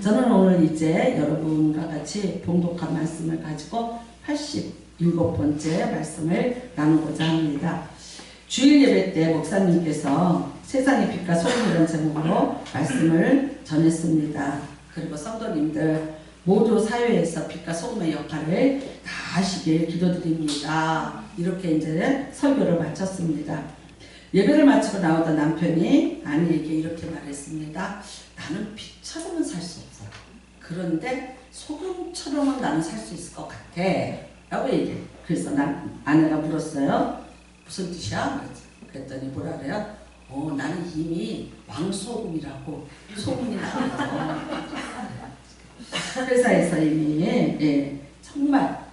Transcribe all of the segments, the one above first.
저는 오늘 이제 여러분과 같이 봉독한 말씀을 가지고 87번째 말씀을 나누고자 합니다. 주일 예배 때 목사님께서 세상의 빛과 소금이라는 제목으로 말씀을 전했습니다. 그리고 성도님들 모두 사회에서 빛과 소금의 역할을 다 하시길 기도드립니다. 이렇게 이제 설교를 마쳤습니다. 예배를 마치고 나오던 남편이 아내에게 이렇게 말했습니다. 나는 빛처럼은 살 수 없어. 그런데 소금처럼은 나는 살 수 있을 것 같아. 라고 얘기해. 그래서 아내가 물었어요. 무슨 뜻이야? 그랬더니 뭐라 그래요? 나는 이미 왕소금이라고 소문이 나거든. 회사에서 이미 정말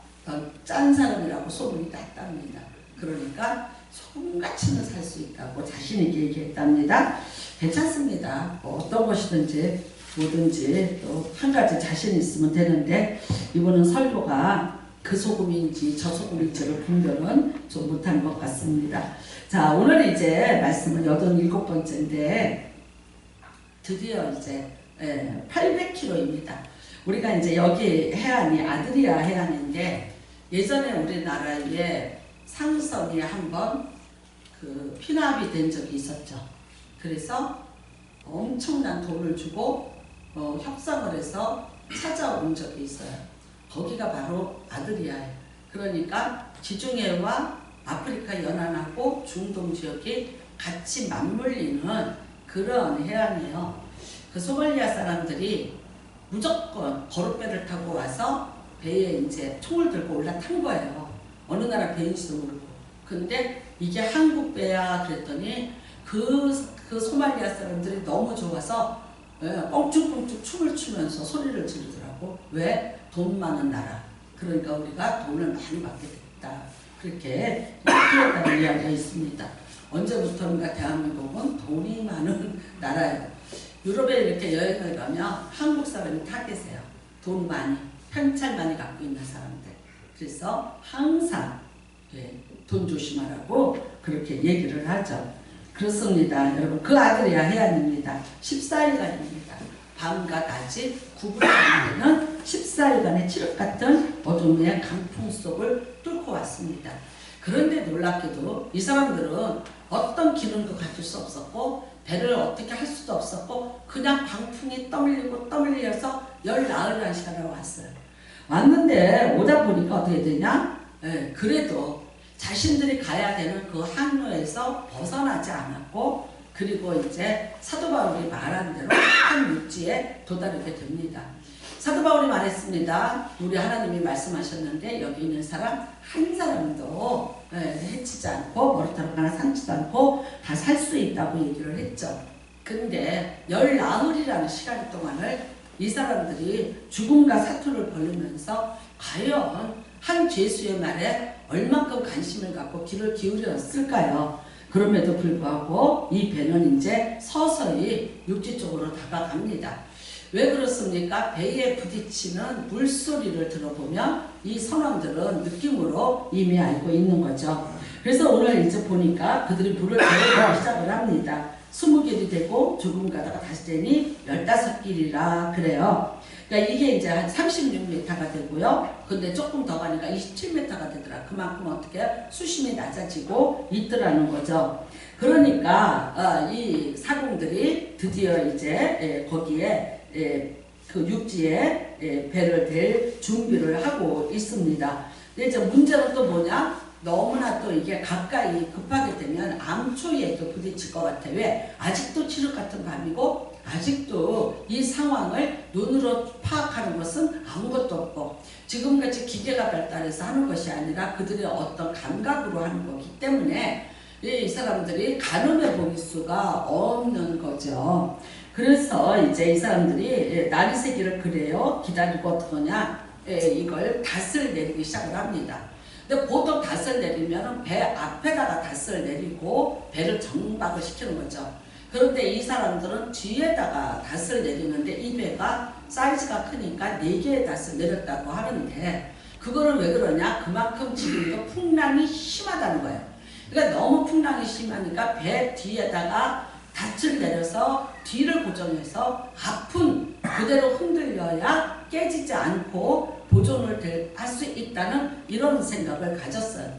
짠 사람이라고 소문이 났답니다. 그러니까 소금같이는 살 수 있다고 자신있게 얘기했답니다. 괜찮습니다. 어떤 것이든지 뭐든지 또 한 가지 자신 있으면 되는데 이번은 설교가 그 소금인지 저 소금인지를 분별은 좀 못한 것 같습니다. 자, 오늘 이제 말씀은 87번째인데 드디어 이제 800km입니다. 우리가 이제 여기 해안이 아드리아 해안인데 예전에 우리나라에 상선이 한번 그 피납이 된 적이 있었죠. 그래서 엄청난 돈을 주고 협상을 해서 찾아온 적이 있어요. 거기가 바로 아드리아예요. 그러니까 지중해와 아프리카 연안하고 중동 지역이 같이 맞물리는 그런 해안이에요. 그 소말리아 사람들이 무조건 거룻배를 타고 와서 배에 이제 총을 들고 올라탄 거예요. 어느 나라 배인지도 모르고. 근데 이게 한국 배야 그랬더니 그 소말리아 사람들이 너무 좋아서 뻥쭉뻥쭉 춤을 추면서 소리를 지르더라고. 왜? 돈 많은 나라. 그러니까 우리가 돈을 많이 받게 됐다. 그렇게 풀었다는 이야기가 있습니다. 언제부터인가 대한민국은 돈이 많은 나라예요. 유럽에 이렇게 여행을 가면 한국 사람이 다 계세요. 돈 많이, 현찰 많이 갖고 있는 사람들. 그래서 항상 돈 조심하라고 그렇게 얘기를 하죠. 그렇습니다. 여러분, 그 아드리아 해안입니다. 14일간입니다. 밤과 낮이 구분하는 데는 14일간의 칠흑 같은 어둠의 강풍 속을 뚫고 왔습니다. 그런데 놀랍게도 이 사람들은 어떤 기능도 가질 수 없었고 배를 어떻게 할 수도 없었고 그냥 광풍이 떠밀려서 열나흘이라는 시간에 왔어요. 왔는데 오다 보니까 어떻게 되냐? 그래도 자신들이 가야 되는 그 항로에서 벗어나지 않았고 그리고 이제 사도 바울이 말한 대로 한 육지에 도달하게 됩니다. 사도 바울이 말했습니다. 우리 하나님이 말씀하셨는데 여기 있는 사람 한 사람도 해치지 않고 머리털 하나 상치도 않고 다 살 수 있다고 얘기를 했죠. 근데 열나흘이라는 시간 동안을 이 사람들이 죽음과 사투를 벌이면서 과연 한 죄수의 말에 얼만큼 관심을 갖고 귀를 기울였을까요? 그럼에도 불구하고 이 배는 이제 서서히 육지 쪽으로 다가갑니다. 왜 그렇습니까? 배에 부딪히는 물소리를 들어보면 이 선원들은 느낌으로 이미 알고 있는 거죠. 그래서 오늘 이제 보니까 그들이 물을 데려가기 시작을 합니다. 20길이 되고 조금 가다가 다시 되니 15길이라 그래요. 그러니까 이게 이제 한 36m가 되고요. 근데 조금 더 가니까 27m가 되더라. 그만큼 어떻게 수심이 낮아지고 있더라는 거죠. 그러니까 이 사공들이 드디어 이제 거기에 그 육지에 배를 댈 준비를 하고 있습니다. 근데 이제 문제는 또 뭐냐? 너무나 또 이게 가까이 급하게 되면 암초에도 부딪힐 것 같아. 왜? 아직도 칠흑 같은 밤이고 아직도 이 상황을 눈으로 파악하는 것은 아무것도 없고 지금같이 기계가 발달해서 하는 것이 아니라 그들의 어떤 감각으로 하는 거기 때문에 이 사람들이 가늠해 볼 수가 없는 거죠. 그래서 이제 이 사람들이 날이 새기를 그래요. 기다리고 어떡하냐? 이걸 닷을 내리기 시작을 합니다. 근데 보통 닷을 내리면 배 앞에다가 닷을 내리고 배를 정박을 시키는 거죠. 그런데 이 사람들은 뒤에다가 닷을 내리는데 이 배가 사이즈가 크니까 4개의 닷을 내렸다고 하는데 그거는 왜 그러냐? 그만큼 지금도 풍랑이 심하다는 거예요. 그러니까 너무 풍랑이 심하니까 배 뒤에다가 닻을 내려서 뒤를 고정해서 앞은 그대로 흔들려야 깨지지 않고 보존을 할 수 있다는 이런 생각을 가졌어요.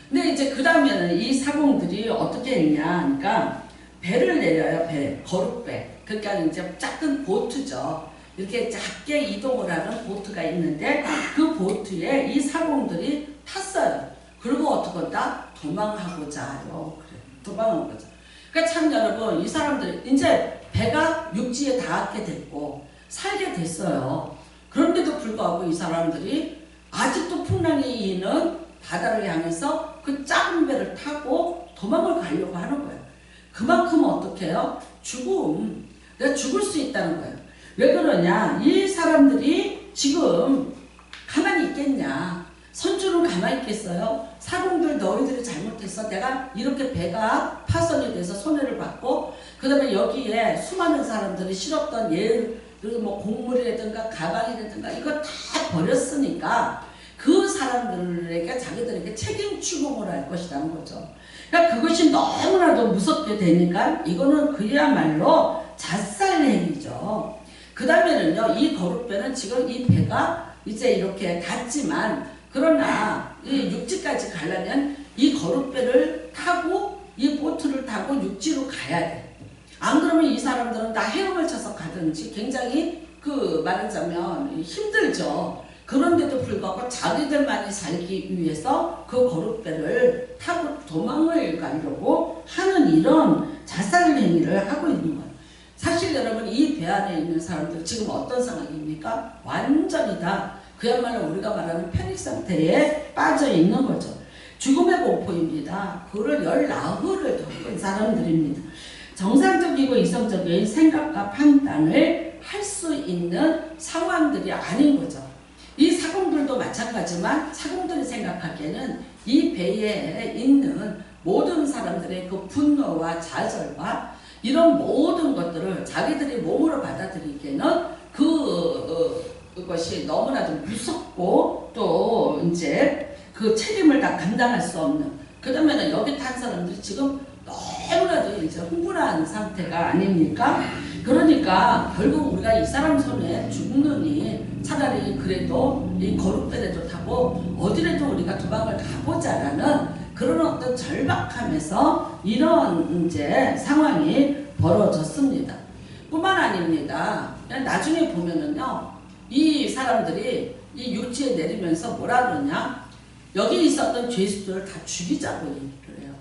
근데 이제 그 다음에는 이 사공들이 어떻게 했냐, 그러니까 배를 내려요. 배, 거룻배. 그러니까 이제 작은 보트죠. 이렇게 작게 이동을 하는 보트가 있는데 그 보트에 이 사공들이 탔어요. 그리고 어떻게 한다? 도망하고자 해요. 그래, 도망한 거죠. 그러니까 참 여러분, 이 사람들 이제 배가 육지에 닿게 됐고 살게 됐어요. 그런데도 불구하고 이 사람들이 아직도 풍랑이 이는 바다를 향해서 그 작은 배를 타고 도망을 가려고 하는 거예요. 그만큼 어떻게 해요? 죽음. 내가 죽을 수 있다는 거예요. 왜 그러냐? 이 사람들이 지금 가만히 있겠냐? 선주는 가만히 있겠어요? 사공들 너희들이 잘못해서 내가 이렇게 배가 파손이 돼서 손해를 받고 그 다음에 여기에 수많은 사람들이 실었던 뭐 곡물이라든가 가방이라든가 이거 다 버렸으니까 그 사람들에게 자기들에게 책임 추궁을 할 것이라는 거죠. 그러니까 그것이 너무나도 무섭게 되니까 이거는 그야말로 잣살 행위죠. 그 다음에는요, 이 거룻배는 지금 이 배가 이제 이렇게 닿지만 그러나 이 육지까지 가려면 이 거룻배를 타고 이 보트를 타고 육지로 가야 돼. 안 그러면 이 사람들은 다 헤엄을 쳐서 가든지 굉장히 말하자면 힘들죠. 그런데도 불구하고 자기들만이 살기 위해서 그 거룻배를 타고 도망을 가려고 하는 이런 자살 행위를 하고 있는 거예요. 사실 여러분 이 배 안에 있는 사람들 지금 어떤 상황입니까? 완전히 다 그야말로 우리가 말하는 패닉 상태에 빠져 있는 거죠. 죽음의 공포입니다. 그를 열 나흘을 겪은 사람들입니다. 정상적이고 이성적인 생각과 판단을 할 수 있는 상황들이 아닌 거죠. 이 사공들도 마찬가지지만 사공들이 생각하기에는 이 배에 있는 모든 사람들의 그 분노와 좌절과 이런 모든 것들을 자기들이 몸으로 받아들이기에는 그것이 너무나도 무섭고 또 이제 그 책임을 다 감당할 수 없는, 그 다음에는 여기 탄 사람들이 지금 너무나도 이제 흥분한 상태가 아닙니까? 그러니까 결국 우리가 이 사람 손에 죽느니 차라리 그래도 이 거룻배라도 타고 어디라도 우리가 도망을 가보자라는 그런 어떤 절박함에서 이런 이제 상황이 벌어졌습니다. 뿐만 아닙니다. 나중에 보면은요, 이 사람들이 이 육지에 내리면서 뭐라 그러냐? 여기 있었던 죄수들을 다 죽이자고 얘기를 해요.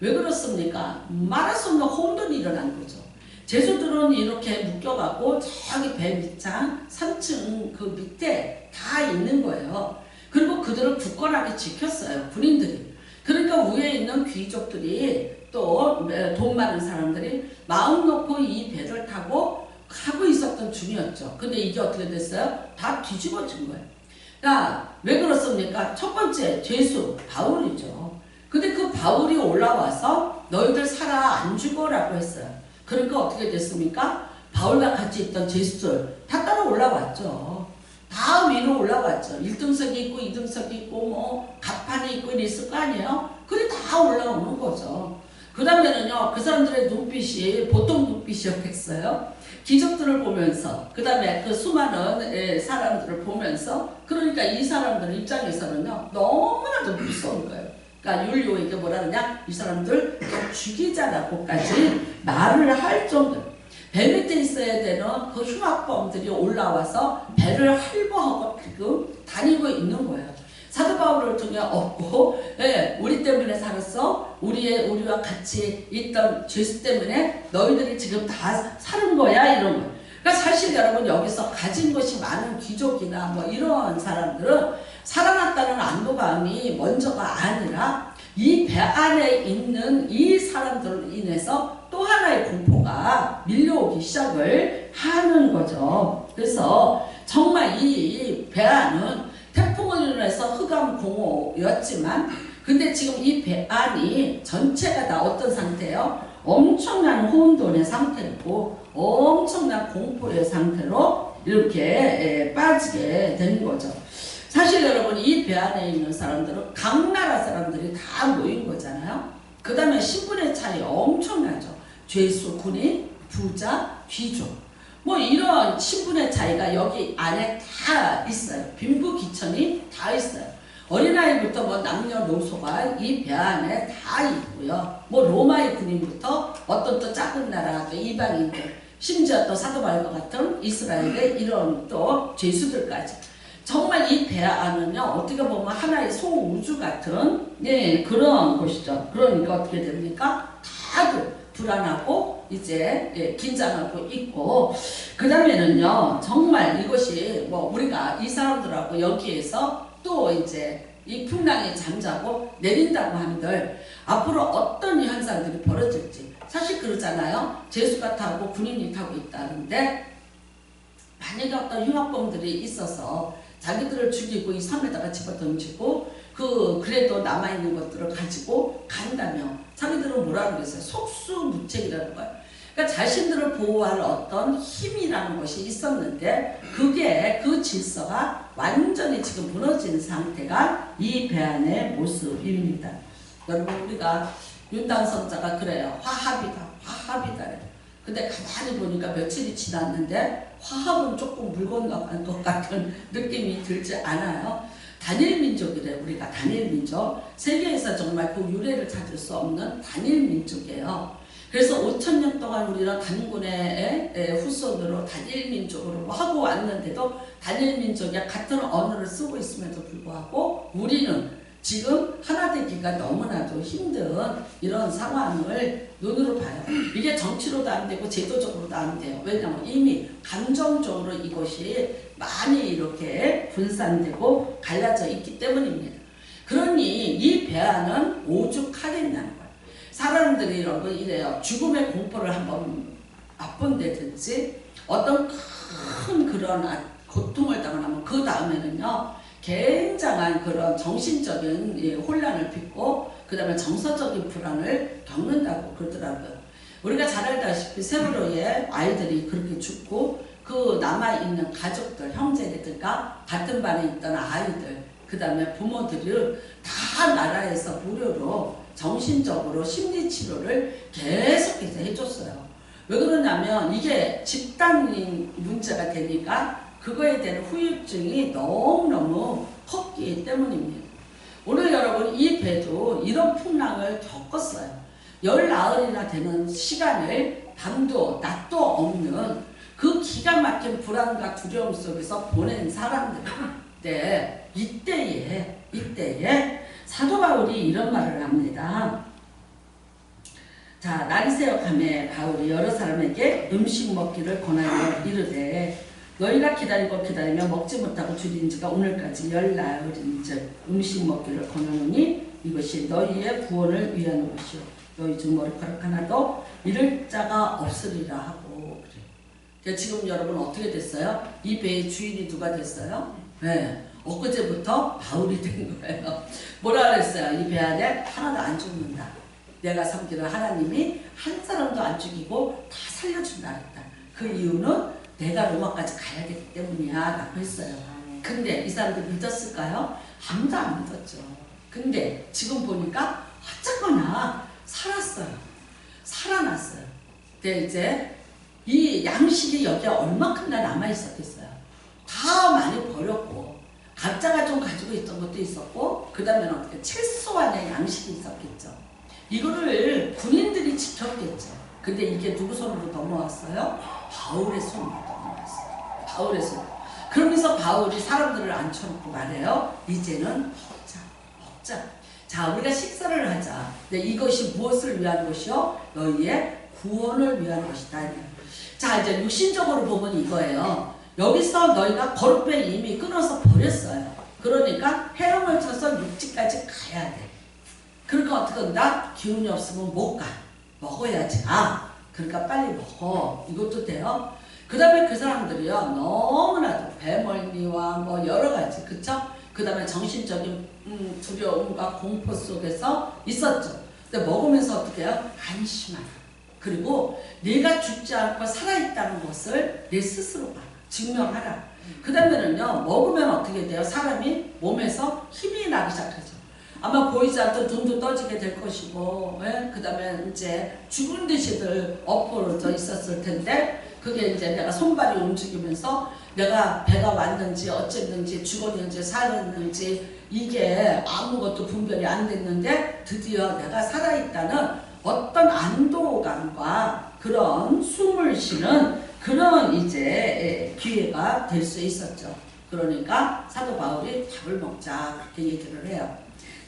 왜 그렇습니까? 말할 수 없는 혼돈이 일어난 거죠. 죄수들은 이렇게 묶여갖고 저기 배 밑창 3층 그 밑에 다 있는 거예요. 그리고 그들을 굳건하게 지켰어요. 군인들이. 그러니까 위에 있는 귀족들이 또 돈 많은 사람들이 마음 놓고 이 배를 타고 가고 있었던 중이었죠. 근데 이게 어떻게 됐어요? 다 뒤집어진 거예요. 그러니까 왜 그렇습니까? 첫 번째 죄수 바울이죠. 근데 그 바울이 올라와서 너희들 살아 안 죽어라고 했어요. 그러니까 어떻게 됐습니까? 바울과 같이 있던 죄수들 다 따라 올라왔죠. 다 위로 올라왔죠. 1등석이 있고 2등석이 있고 뭐 갑판이 있고 이랬을 거 아니에요? 그래 다 올라오는 거죠. 그 다음에는요, 그 사람들의 눈빛이 보통 눈빛이었겠어요. 기적들을 보면서, 그 다음에 그 수많은 사람들을 보면서, 그러니까 이 사람들 입장에서는요, 너무나도 무서운 거예요. 그러니까 율리오에게 뭐라 그러냐? 이 사람들 다 죽이자라고까지 말을 할 정도. 배 밑에 있어야 되는 그 흉악범들이 올라와서 배를 할보하고 지금 다니고 있는 거예요. 사도 바울을 통해 얻고, 우리 때문에 살았어. 우리와 같이 있던 죄수 때문에 너희들이 지금 다 사는 거야. 이런 거. 그러니까 사실 여러분 여기서 가진 것이 많은 귀족이나 뭐 이런 사람들은 살아났다는 안도감이 먼저가 아니라 이 배 안에 있는 이 사람들로 인해서 또 하나의 공포가 밀려오기 시작을 하는 거죠. 그래서 정말 이 배 안은 태풍으로 인해서 흑암공호였지만 근데 지금 이 배 안이 전체가 다 어떤 상태예요? 엄청난 혼돈의 상태고 엄청난 공포의 상태로 이렇게 빠지게 된 거죠. 사실 여러분 이 배 안에 있는 사람들은 각 나라 사람들이 다 모인 거잖아요. 그 다음에 신분의 차이 엄청나죠. 죄수, 군인, 부자, 귀족 뭐 이런 신분의 차이가 여기 안에 다 있어요. 빈부귀천이 다 있어요. 어린아이부터 뭐 남녀노소가 이 배 안에 다 있고요. 뭐 로마의 군인부터 어떤 또 작은 나라 또 이방인들 심지어 또 사도 바울과 같은 이스라엘의 이런 또 죄수들까지 정말 이 배 안은요 어떻게 보면 하나의 소우주 같은 그런 곳이죠. 그러니까 어떻게 됩니까? 다들 불안하고 이제 긴장하고 있고 그 다음에는요 정말 이것이 뭐 우리가 이 사람들하고 여기에서 또 이제 이 풍랑이 잠자고 내린다고 한들 앞으로 어떤 현상들이 벌어질지 사실 그러잖아요. 죄수가 타고 군인이 타고 있다는데 만약에 어떤 흉악범들이 있어서 자기들을 죽이고 이 섬에다가 집어던지고 그래도 남아있는 것들을 가지고 간다면 자기들은 뭐라 그랬어요? 속수무책이라는 거예요. 그러니까 자신들을 보호할 어떤 힘이라는 것이 있었는데 그게 그 질서가 완전히 지금 무너진 상태가 이 배 안의 모습입니다. 여러분 우리가 윤당선자가 그래요. 화합이다. 근데 가만히 보니까 며칠이 지났는데 화합은 조금 물 건너간 것 같은 느낌이 들지 않아요? 단일 민족이래. 우리가 단일 민족. 세계에서 정말 그 유래를 찾을 수 없는 단일 민족이에요. 그래서 5,000년 동안 우리는 단군의 후손으로 단일 민족으로 하고 왔는데도 단일 민족이 같은 언어를 쓰고 있음에도 불구하고 우리는 지금 하나 되기가 너무나도 힘든 이런 상황을 눈으로 봐요. 이게 정치로도 안 되고 제도적으로도 안 돼요. 왜냐하면 이미 감정적으로 이것이 많이 이렇게 분산되고 갈라져 있기 때문입니다. 그러니 이 배안은 오죽하겠냐는 거예요. 사람들이 이런 거 이래요. 죽음의 공포를 한번 맛본다든지 어떤 큰 그런 고통을 당하면 그 다음에는요. 굉장한 그런 정신적인 혼란을 빚고 그 다음에 정서적인 불안을 겪는다고 그러더라고요. 우리가 잘 알다시피 세월호에 아이들이 그렇게 죽고 그 남아있는 가족들, 형제들과 같은 반에 있던 아이들 그 다음에 부모들을 다 나라에서 무료로 정신적으로 심리치료를 계속해서 해줬어요. 왜 그러냐면 이게 집단인 문제가 되니까 그거에 대한 후유증이 너무너무 컸기 때문입니다. 오늘 여러분 이 배도 이런 풍랑을 겪었어요. 열나흘이나 되는 시간을 밤도 낮도 없는 그 기가 막힌 불안과 두려움 속에서 보낸 사람들 이때에 사도 바울이 이런 말을 합니다. 자, 날이 새어가매 바울이 여러 사람에게 음식 먹기를 권하여 이르되 너희가 기다리며 먹지 못하고 줄인 지가 오늘까지 열나흘인즉 음식 먹기를 권하노니 이것이 너희의 구원을 위한 것이요 너희 중 머리카락 하나도 잃을 자가 없으리라 하고 그래. 그러니까 지금 여러분 어떻게 됐어요? 이 배의 주인이 누가 됐어요? 네. 엊그제부터 바울이 된 거예요. 뭐라 그랬어요? 이 배 안에 하나도 안 죽는다. 내가 섬기는 하나님이 한 사람도 안 죽이고 다 살려준다 했다. 그 이유는 내가 로마까지 가야 되기 때문이야 라고 했어요. 근데 이 사람들 믿었을까요? 아무도 안 믿었죠. 근데 지금 보니까 어쨌거나 살아났어요. 근데 이제 이 양식이 여기에 얼마큼이나 남아있었겠어요. 다 많이 버렸고 각자가 좀 가지고 있던 것도 있었고 그 다음에는 어떻게 최소한의 양식이 있었겠죠. 이거를 군인들이 지켰겠죠. 근데 이게 누구 손으로 넘어왔어요? 바울의 손으로 넘어왔어요. 바울의 손. 그러면서 바울이 사람들을 앉혀놓고 말해요. 이제는 먹자. 자, 우리가 식사를 하자. 근데 이것이 무엇을 위한 것이요? 너희의 구원을 위한 것이다. 자, 이제 육신적으로 보면 이거예요. 여기서 너희가 거룩배 이미 끊어서 버렸어요. 그러니까 헤엄을 쳐서 육지까지 가야 돼. 그러니까 어떻게 한다? 기운이 없으면 못 가. 먹어야지. 그러니까 빨리 먹어. 이것도 돼요. 그 다음에 그 사람들이요. 너무나도 배멀미와 뭐 여러 가지. 그쵸? 그 다음에 정신적인 두려움과 공포 속에서 있었죠. 근데 먹으면서 어떻게 해요? 안심하라. 그리고 내가 죽지 않고 살아있다는 것을 내 스스로가 증명하라. 그 다음에는요. 먹으면 어떻게 돼요? 사람이 몸에서 힘이 나기 시작하죠. 아마 보이지 않던 등도 떠지게 될 것이고, 예? 그 다음에 이제 죽은 듯이들 엎어져 있었을 텐데, 그게 이제 내가 손발이 움직이면서 내가 배가 왔는지 어쨌는지 죽었는지 살았는지 이게 아무것도 분별이 안 됐는데 드디어 내가 살아있다는 어떤 안도감과 그런 숨을 쉬는 그런 이제 기회가 될 수 있었죠. 그러니까 사도 바울이 밥을 먹자 그렇게 얘기를 해요.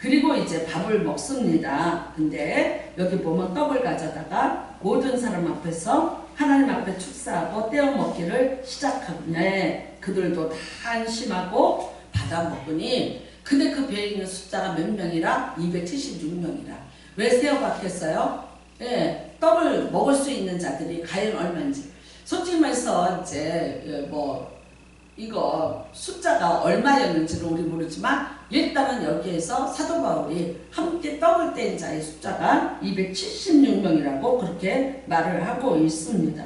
그리고 이제 밥을 먹습니다. 근데 여기 보면 떡을 가져다가 모든 사람 앞에서 하나님 앞에 축사하고 떼어 먹기를 시작하네. 그들도 다 안심하고 받아 먹으니 근데 그 배에 있는 숫자가 몇 명이라? 276명이라. 왜 세어봤겠어요? 예, 떡을 먹을 수 있는 자들이 과연 얼마인지. 솔직히 말해서 이제 이거 숫자가 얼마였는지는 우리 모르지만 일단은 여기에서 사도 바울이 함께 떡을 뗀 자의 숫자가 276명이라고 그렇게 말을 하고 있습니다.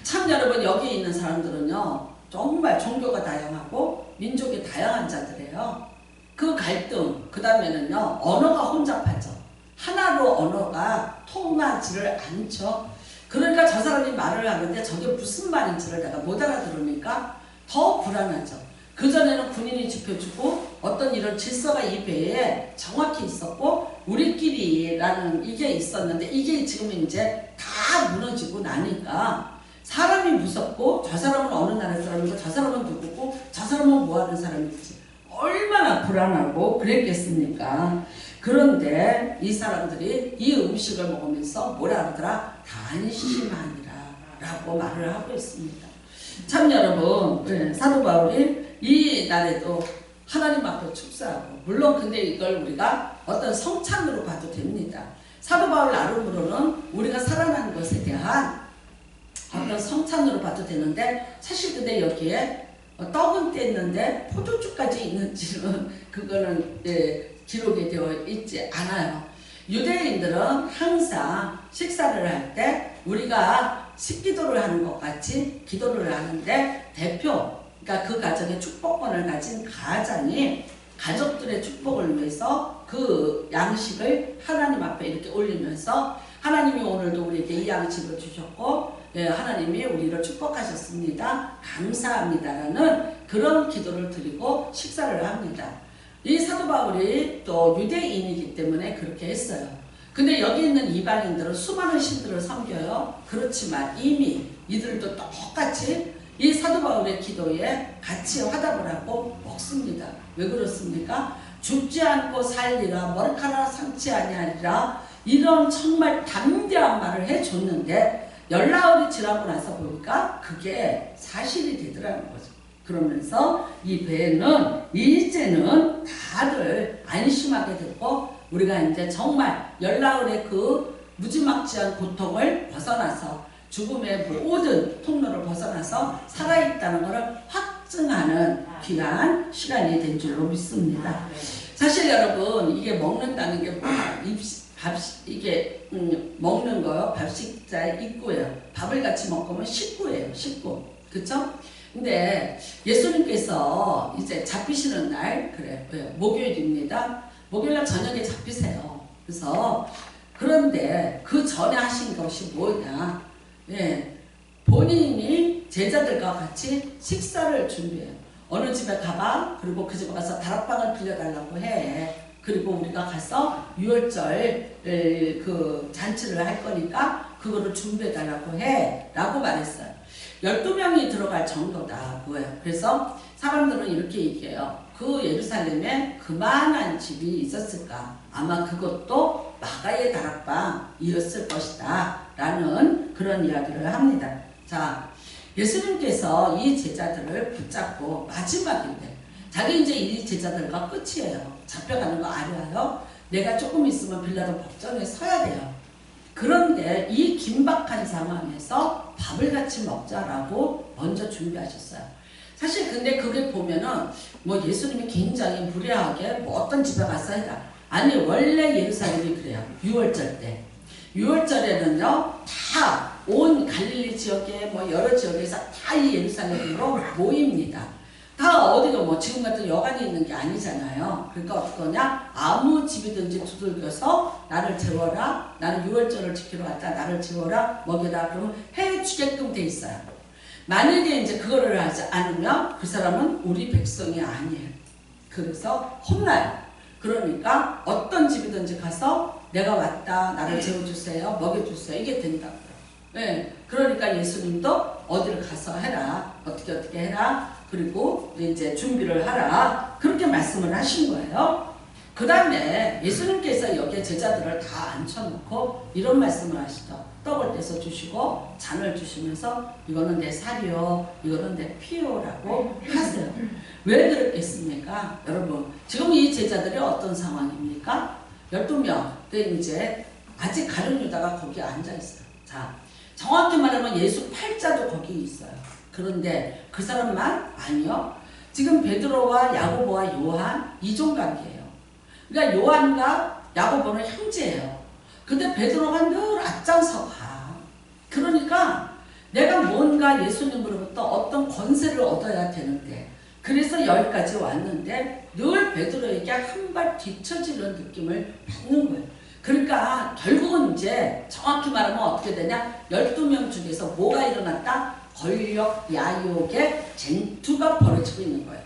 참 여러분 여기 있는 사람들은요 정말 종교가 다양하고 민족이 다양한 자들이에요. 그 갈등 그 다음에는요 언어가 혼잡하죠. 하나로 언어가 통하지를 않죠. 그러니까 저 사람이 말을 하는데 저게 무슨 말인지를 내가 못 알아들으니까 더 불안하죠. 그전에는 군인이 지켜주고 어떤 이런 질서가 이 배에 정확히 있었고 우리끼리라는 이게 있었는데 이게 지금 이제 다 무너지고 나니까 사람이 무섭고 저 사람은 어느 나라 사람이고 저 사람은 누구고 저 사람은 뭐하는 사람인지 얼마나 불안하고 그랬겠습니까? 그런데 이 사람들이 이 음식을 먹으면서 뭐라 그러더라? 다 안심하니라 라고 말을 하고 있습니다. 참 여러분 사도 바울이 이 날에도 하나님 앞에 축사하고 물론 근데 이걸 우리가 어떤 성찬으로 봐도 됩니다. 사도 바울 나름으로는 우리가 살아난 것에 대한 어떤 성찬으로 봐도 되는데 사실 근데 여기에 떡은 뗐는데 포도주까지 있는지는 그거는 기록이 되어 있지 않아요. 유대인들은 항상 식사를 할 때 우리가 식기도를 하는 것 같이 기도를 하는데 대표 그러니까 그 가정의 축복권을 가진 가장이 가족들의 축복을 위해서 그 양식을 하나님 앞에 이렇게 올리면서 하나님이 오늘도 우리에게 이 양식을 주셨고 하나님이 우리를 축복하셨습니다. 감사합니다라는 그런 기도를 드리고 식사를 합니다. 이 사도 바울이 또 유대인이기 때문에 그렇게 했어요. 근데 여기 있는 이방인들은 수많은 신들을 섬겨요. 그렇지만 이미 이들도 똑같이 이 사도 바울의 기도에 같이 화답을 하고 먹습니다. 왜 그렇습니까? 죽지 않고 살리라 머리카락 상치 아니하리라 이런 정말 담대한 말을 해줬는데 열나흘이 지나고 나서 보니까 그게 사실이 되더라는 거죠. 그러면서 이 배는 이제는 다들 안심하게 됐고 우리가 이제 정말 열나흘의 그 무지막지한 고통을 벗어나서 죽음의 모든 통로를 벗어나서 살아있다는 것을 확증하는 귀한 시간이 된 줄로 믿습니다. 사실 여러분 이게 먹는다는 게 뭐야? 이게 먹는 거요. 밥식자의 입구예요. 밥을 같이 먹으면 식구예요. 식구. 그쵸? 근데 예수님께서 이제 잡히시는 날 그래 목요일입니다. 목요일날 저녁에 잡히세요. 그래서 그런데 그 전에 하신 것이 뭐냐? 본인이 제자들과 같이 식사를 준비해요. 어느 집에 가봐. 그리고 그 집에 가서 다락방을 빌려달라고 해. 그리고 우리가 가서 유월절 그 잔치를 할 거니까 그거를 준비해달라고 해. 라고 말했어요. 12명이 들어갈 정도다. 뭐예요? 그래서 사람들은 이렇게 얘기해요. 그 예루살렘에 그만한 집이 있었을까? 아마 그것도 마가의 다락방이었을 것이다. 라는 그런 이야기를 합니다. 자, 예수님께서 이 제자들을 붙잡고 마지막인데 자기 이제 이 제자들과 끝이에요. 잡혀가는 거 알아요? 내가 조금 있으면 빌라도 법정에 서야 돼요. 그런데 이 긴박한 상황에서 밥을 같이 먹자라고 먼저 준비하셨어요. 사실 근데 그게 보면은 뭐 예수님이 굉장히 무례하게 뭐 어떤 집에 가서 해라. 아니 원래 예루살렘이 그래요. 유월절 때. 유월절에는요 다 온 갈릴리 지역에 뭐 여러 지역에서 다 이 예루살렘으로 모입니다. 다 다 어디가 뭐 지금 같은 여관이 있는 게 아니잖아요. 그러니까 어떡하냐? 아무 집이든지 두들겨서 나를 재워라. 나는 유월절을 지키러 왔다. 나를 재워라. 먹여라. 그러면 해주게끔 돼 있어요. 만약에 이제 그거를 하지 않으면 그 사람은 우리 백성이 아니에요. 그래서 혼나요. 그러니까 어떤 집이든지 가서 내가 왔다. 나를 재워주세요. 먹여주세요. 이게 된다고요. 네. 그러니까 예수님도 어디를 가서 해라. 어떻게 해라. 그리고 이제 준비를 하라. 그렇게 말씀을 하신 거예요. 그 다음에 예수님께서 여기에 제자들을 다 앉혀놓고 이런 말씀을 하시죠. 떡을 떼서 주시고 잔을 주시면서 이거는 내 살이요. 이거는 내 피요라고 하세요. 왜 그랬겠습니까? 여러분 지금 이 제자들이 어떤 상황입니까? 12명. 근데 이제 아직 가룟 유다가 거기 앉아있어요. 자, 정확히 말하면 예수 팔자도 거기 있어요. 그런데 그 사람만? 아니요. 지금 베드로와 야고보와 요한 이종관계예요. 그러니까 요한과 야고보는 형제예요. 근데 베드로가 늘 앞장서 가. 그러니까 내가 뭔가 예수님으로부터 어떤 권세를 얻어야 되는데 그래서 여기까지 왔는데 늘 베드로에게 한 발 뒤처지는 느낌을 받는 거예요. 그러니까 결국은 이제 정확히 말하면 어떻게 되냐? 12명 중에서 뭐가 일어났다? 권력 야욕의 쟁투가 벌어지고 있는 거예요.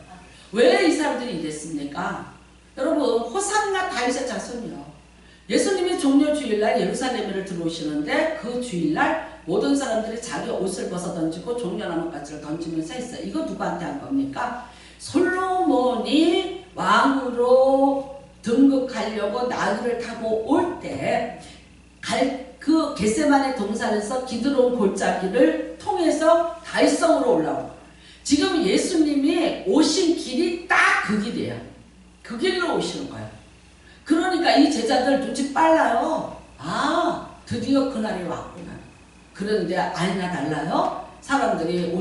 왜 이 사람들이 이랬습니까? 여러분 호산나 다윗의 자손이요. 예수님이 종려 주일날 예루살렘을 들어오시는데 그 주일날 모든 사람들이 자기 옷을 벗어 던지고 종려나무가지를 던지면서 했어요. 이거 누구한테 한 겁니까? 솔로몬이 왕으로 등극하려고 나귀를 타고 올 때 그 겟세마네 동산에서 기드론 골짜기를 통해서 다윗성으로 올라오고 지금 예수님이 오신 길이 딱 그 길이에요. 그 길로 오시는 거예요. 그러니까 이 제자들 눈치 빨라요. 아, 드디어 그날이 왔구나. 그런데 아니나 달라요. 사람들이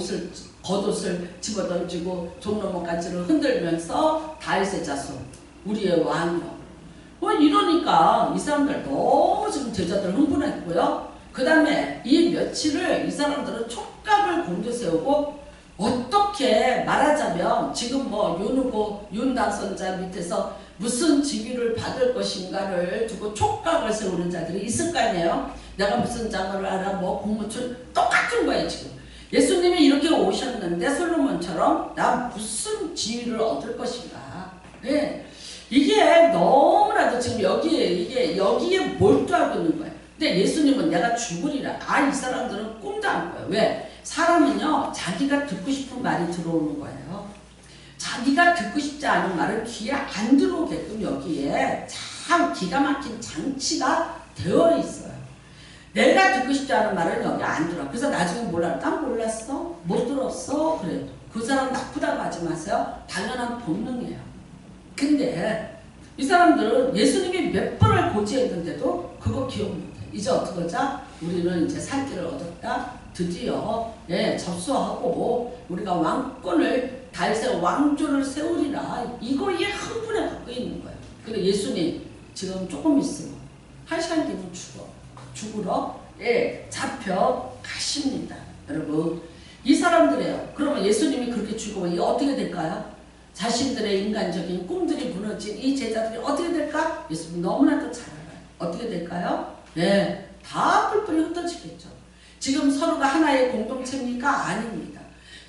겉옷을 집어던지고 종로목가지를 흔들면서 다윗의 자손, 우리의 왕이요. 이러니까 이 사람들 너무 지금 제자들 흥분했고요. 그 다음에 이 며칠을 이 사람들은 촉각을 곤두세우고 어떻게 말하자면 지금 뭐 윤후보 윤당선자 밑에서 무슨 직위를 받을 것인가를 두고 촉각을 세우는 자들이 있을 거 아니에요. 내가 무슨 장을 알아 뭐 공무출 똑같은 거예요 지금. 예수님이 이렇게 오셨는데 솔로몬처럼 나 무슨 지위를 얻을 것인가. 네. 이게 너무나도 지금 여기에 몰두하고 있는 거예요. 근데 예수님은 내가 죽으리라. 이 사람들은 꿈도 안 꿔요. 왜? 사람은요 자기가 듣고 싶은 말이 들어오는 거예요. 자기가 듣고 싶지 않은 말은 귀에 안 들어오게끔 여기에 참 기가 막힌 장치가 되어 있어요. 내가 듣고 싶지 않은 말은 여기 안 들어. 그래서 나중에 몰라. 난 몰랐어? 못 들었어? 그래. 그 사람 나쁘다고 하지 마세요. 당연한 본능이에요. 근데 이 사람들은 예수님이 몇 번을 고지했는데도 그거 기억 못해. 이제 어떡하자? 우리는 이제 살 길을 얻었다. 드디어 접수하고 우리가 왕권을 다윗의 왕조를 세우리라. 이거에 흥분해 갖고 있는 거예요. 근데 예수님 지금 조금 있으면 1시간 뒤면 죽으러 잡혀 가십니다. 여러분 이 사람들이에요. 그러면 예수님이 그렇게 죽으면 이게 어떻게 될까요? 자신들의 인간적인 꿈들이 무너진 이 제자들이 어떻게 될까? 예수님 너무나도 잘 알아요. 어떻게 될까요? 다 뿔뿔이 흩어지겠죠. 지금 서로가 하나의 공동체입니까? 아닙니다.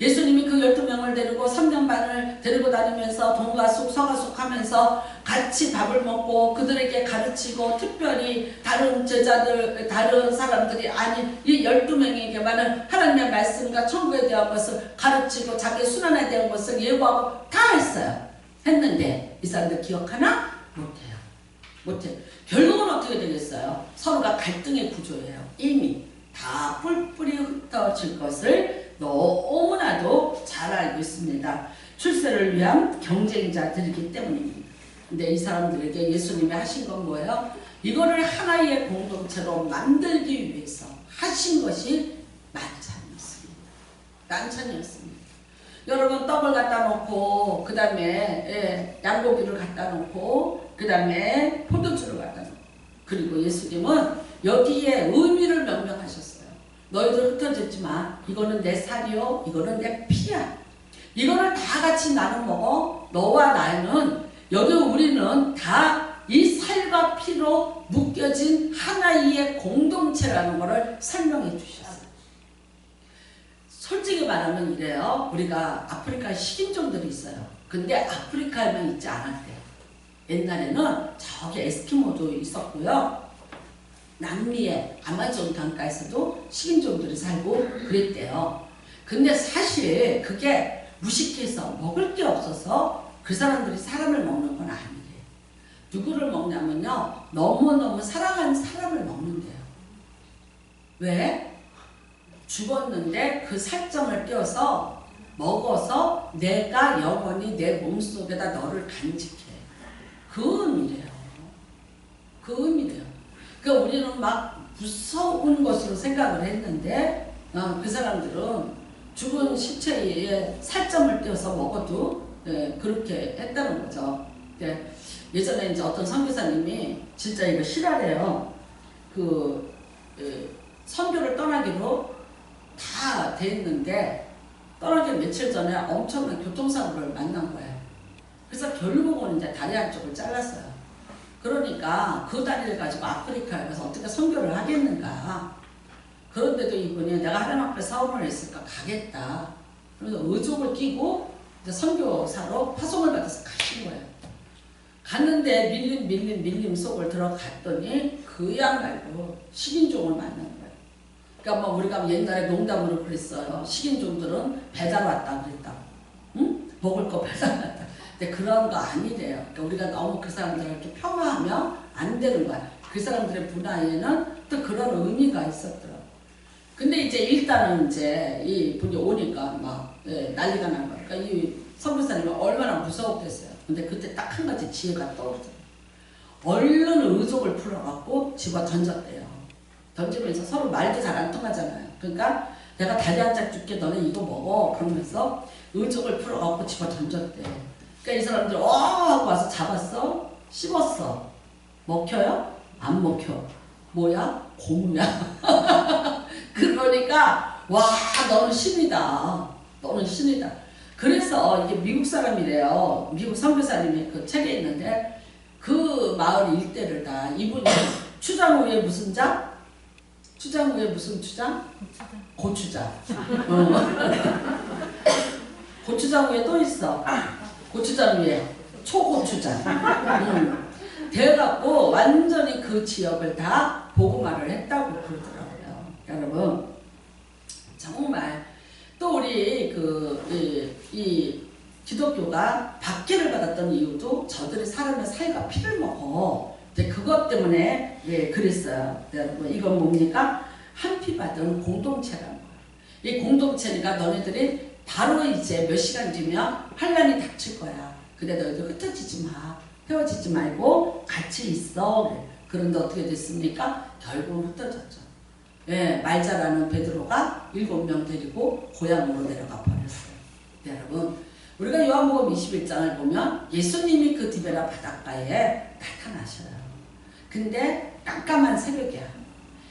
예수님이 그 12명을 데리고 3년 반을 데리고 다니면서 동가숙 서가숙 하면서 같이 밥을 먹고 그들에게 가르치고 특별히 다른 제자들 다른 사람들이 아닌 이 12명에게만은 하나님의 말씀과 천국에 대한 것을 가르치고 자기 순환에 대한 것을 예고하고 다 했어요. 했는데 이 사람들 기억하나? 못해요. 결국은 어떻게 되겠어요? 서로가 갈등의 구조예요. 이미 다 뿔뿔이 흩어질 것을 너무나도 잘 알고 있습니다. 출세를 위한 경쟁자들이기 때문입니다. 근데 이 사람들에게 예수님이 하신 건 뭐예요? 이거를 하나의 공동체로 만들기 위해서 하신 것이 만찬이었습니다. 여러분 떡을 갖다 놓고 그 다음에 양고기를 갖다 놓고 그 다음에 포도주를 갖다 놓고 그리고 예수님은 여기에 의미를 명명하셨어요. 너희들 흩어졌지만 이거는 내 살이요 이거는 내 피야. 이거를 다 같이 나눠 먹어. 너와 나는 여기 우리는 다 이 살과 피로 묶여진 하나의 공동체라는 것을 설명해 주셨어요. 솔직히 말하면 이래요. 우리가 아프리카에 식인종들이 있어요. 근데 아프리카에만 있지 않았대요. 옛날에는 저기 에스키모도 있었고요. 남미의 아마존 강가에서도 식인종들이 살고 그랬대요. 근데 사실 그게 무식해서 먹을 게 없어서 그 사람들이 사람을 먹는 건 아니에요. 누구를 먹냐면요. 너무너무 사랑하는 사람을 먹는데요. 왜? 죽었는데 그 살점을 떼어서 먹어서 내가 영원히 내 몸속에다 너를 간직해. 그 의미래요. 그 의미래요. 그러니까 우리는 막 무서운 것으로 생각을 했는데 그 사람들은 죽은 시체에 살점을 떼어서 먹어도 그렇게 했다는 거죠. 예전에 이제 어떤 선교사님이 진짜 이거 실화래요. 선교를 떠나기로 다 돼 있는데 떠나기 며칠 전에 엄청난 교통사고를 만난 거예요. 그래서 결국은 이제 다리 한쪽을 잘랐어요. 그러니까 그 다리를 가지고 아프리카에 가서 어떻게 선교를 하겠는가. 그런데도 이분이 내가 하나님 앞에 사원을 했으니까 가겠다. 그래서 의족을 끼고 이제 선교사로 파송을 받아서 가신 거예요. 갔는데 밀림 속을 들어갔더니 그야말로 식인종을 만난 거예요. 그러니까 뭐 우리가 옛날에 농담으로 그랬어요. 식인종들은 배달 왔다 그랬다. 응? 먹을 거 배달 왔다. 근데 그런 거 아니래요. 그러니까 우리가 너무 그 사람들을 이렇게 평화하면 안 되는 거야. 그 사람들의 문화에는 또 그런 의미가 있었더라고요. 근데 이제 일단은 이제 이 분이 오니까 막 난리가 난 거야. 그러니까 이 선교사님이 얼마나 무서웠겠어요. 근데 그때 딱 한 가지 지혜가 떠오르더라고요. 얼른 의족을 풀어갖고 집어 던졌대요. 던지면서 서로 말도 잘 안 통하잖아요. 그러니까 내가 다리 한 짝 줄게 너네 이거 먹어. 그러면서 의족을 풀어갖고 집어 던졌대. 그러니까 이 사람들 하고 와서 잡았어. 씹었어. 먹혀요? 안 먹혀. 뭐야? 고무야. 그러니까 와 너는 신이다. 너는 신이다. 그래서 이게 미국 사람이래요. 미국 선교사님의 그 책에 있는데 그 마을 일대를 다 이분이 추장 후에 무슨 장? 추장 후에 무슨 추장? 고추장. 고추장 위에 또 있어. 고추장 위에 초고추장. 돼갖고 완전히 그 지역을 다 복음화를 했다고 그러더라고요. 여러분 정말 또 우리 이 기독교가 박해를 받았던 이유도 저들이 사람의 살과 피를 먹어. 이제 그것 때문에 그랬어요. 여러분 이건 뭡니까? 한 피 받은 공동체라는 거예요. 이 공동체니까 너네들이 바로 이제 몇 시간 뒤면 환란이 닥칠 거야. 근데 너희들 흩어지지 마. 헤어지지 말고 같이 있어. 그런데 어떻게 됐습니까? 결국은 흩어졌죠. 말 잘하는 베드로가 7명 데리고 고향으로 내려가 버렸어요. 여러분 우리가 요한복음 21장을 보면 예수님이 그 디베라 바닷가에 나타나셔요. 근데 깜깜한 새벽이야.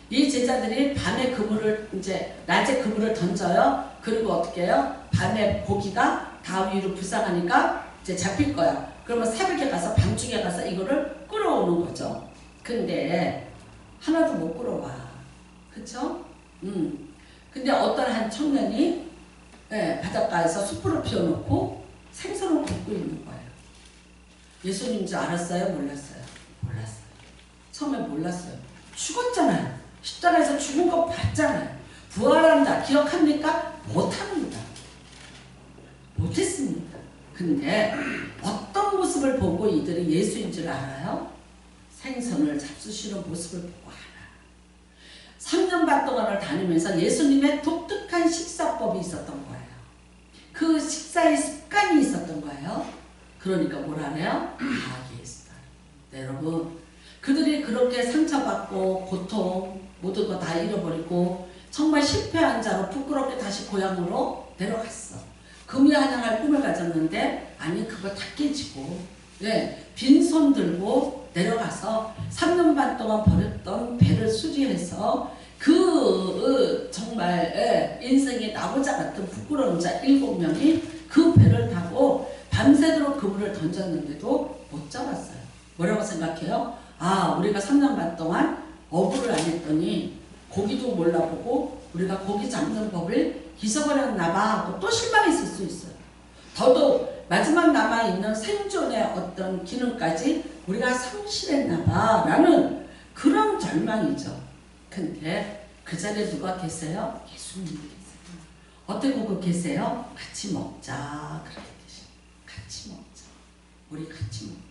이 제자들이 밤에 그물을 이제 낮에 그물을 던져요. 그리고 어떻게 해요? 밤에 고기가 다 위로 불쌍하니까 이제 잡힐 거야. 그러면 새벽에 가서 밤중에 가서 이거를 끌어오는 거죠. 근데 하나도 못 끌어와. 그쵸? 근데 어떤 한 청년이 바닷가에서 숯불을 피워놓고 생선을 굽고 있는 거예요. 예수님인 줄 알았어요? 몰랐어요? 몰랐어요. 처음에 몰랐어요. 죽었잖아요. 십자가에서 죽은 거 봤잖아요. 부활한다. 기억합니까? 못합니다. 못했습니다. 근데 어떤 모습을 보고 이들이 예수인 줄 알아요? 생선을 잡수시는 모습을 보고 알아요. 3년 반 동안을 다니면서 예수님의 독특한 식사법이 있었던 거예요. 그 식사의 습관이 있었던 거예요. 그러니까 뭐라 해요? 예수다. 네, 여러분 그들이 그렇게 상처받고 고통 모든 거 다 잃어버리고 정말 실패한 자로 부끄럽게 다시 고향으로 내려갔어. 금이 한양할 꿈을 가졌는데 아니 그거 다 깨지고 빈손 들고 내려가서 3년 반 동안 버렸던 배를 수리해서 정말 인생의 나고자 같은 부끄러운 자 7명이 그 배를 타고 밤새도록 그물을 던졌는데도 못 잡았어요. 뭐라고 생각해요? 아, 우리가 3년 반 동안 어부를 안 했더니 고기도 몰라보고 우리가 고기 잡는 법을 잊어버렸나 봐 하고 또 실망했을 수 있어요. 더더욱 마지막 남아있는 생존의 어떤 기능까지 우리가 상실했나 봐 라는 그런 절망이죠. 근데 그 자리에 누가 계세요? 예수님이 계세요. 어떻게 보고 계세요? 같이 먹자. 그렇게 계세요. 같이 먹자. 우리 같이 먹자.